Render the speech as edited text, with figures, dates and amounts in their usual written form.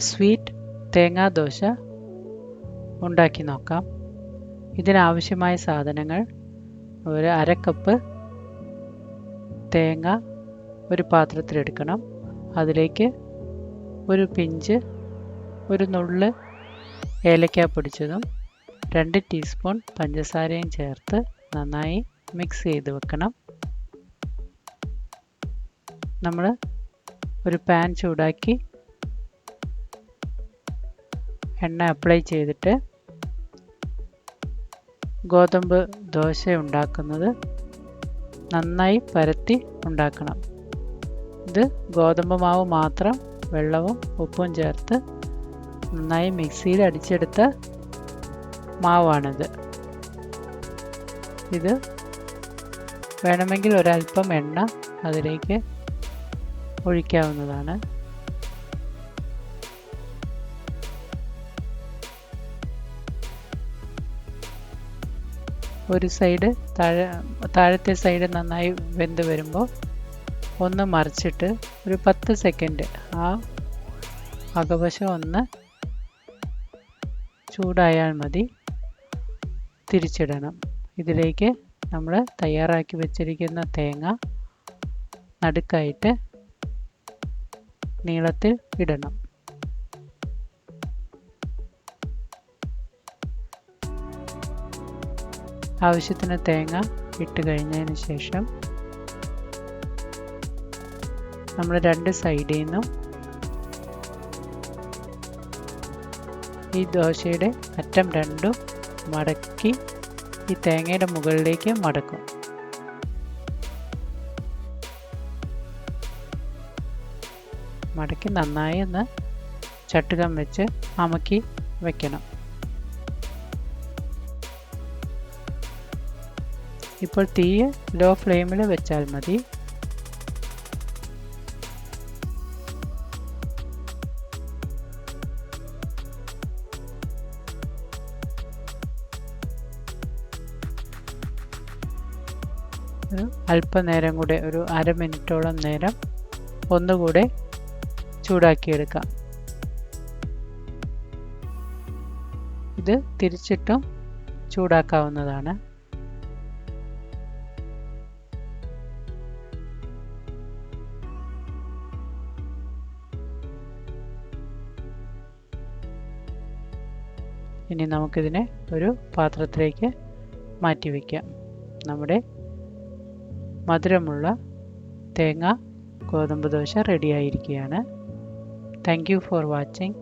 Sweet തേങ്ങാ ദോശ ഉണ്ടാക്കി നോക്കാം. ഇതിനാവശ്യമായ സാധനങ്ങൾ: ഒരു അര കപ്പ് തേങ്ങ ഒരു പാത്രത്തിലെടുക്കണം. അതിലേക്ക് ഒരു പിഞ്ച് ഒരു നുള്ള് ഏലക്ക പൊടിച്ചതും 2 ടീസ്പൂൺ പഞ്ചസാരയും ചേർത്ത് നന്നായി മിക്സ് ചെയ്ത് വെക്കണം. നമ്മൾ ഒരു പാൻ ചൂടാക്കി എണ്ണ അപ്ലൈ ചെയ്തിട്ട് ഗോതമ്പ് ദോശ ഉണ്ടാക്കുന്നത് നന്നായി പരത്തി ഉണ്ടാക്കണം. ഇത് ഗോതമ്പ് മാവ് മാത്രം വെള്ളവും ഉപ്പും ചേർത്ത് നന്നായി മിക്സിയിൽ അടിച്ചെടുത്ത മാവാണിത്. ഇത് വേണമെങ്കിൽ ഒരല്പം എണ്ണ അതിലേക്ക് ഒഴിക്കാവുന്നതാണ്. ഒരു സൈഡ് താഴത്തെ സൈഡ് നന്നായി വെന്ത് വരുമ്പോൾ ഒന്ന് മറിച്ചിട്ട് ഒരു 10 സെക്കൻഡ് ആ അകവശം ഒന്ന് ചൂടായാൽ മതി. തിരിച്ചിടണം. ഇതിലേക്ക് നമ്മൾ തയ്യാറാക്കി വെച്ചിരിക്കുന്ന തേങ്ങ നടുക്കായിട്ട് നീളത്തിൽ ഇടണം. ആവശ്യത്തിന് തേങ്ങ ഇട്ട് കഴിഞ്ഞതിന് ശേഷം നമ്മൾ 2 സൈഡിൽ നിന്നും ഈ ദോശയുടെ അറ്റം രണ്ടും മടക്കി ഈ തേങ്ങയുടെ മുകളിലേക്ക് മടക്കും. മടക്കി നന്നായി ഒന്ന് ചട്ടുകം വെച്ച് അമക്കി വയ്ക്കണം. ഇപ്പോൾ തീ ലോ ഫ്ലെയിമിൽ വെച്ചാൽ മതി. ഒരു അല്പനേരം കൂടെ ഒരു അര മിനിറ്റോളം നേരം ഒന്നുകൂടെ ചൂടാക്കിയെടുക്കാം. ഇത് തിരിച്ചിട്ടും ചൂടാക്കാവുന്നതാണ്. ഇനി നമുക്കിതിനെ ഒരു പാത്രത്തിലേക്ക് മാറ്റി വയ്ക്കാം. നമ്മുടെ മധുരമുള്ള തേങ്ങ ഗോതമ്പ് ദോശ റെഡിയായിരിക്കുകയാണ്. Thank you for watching.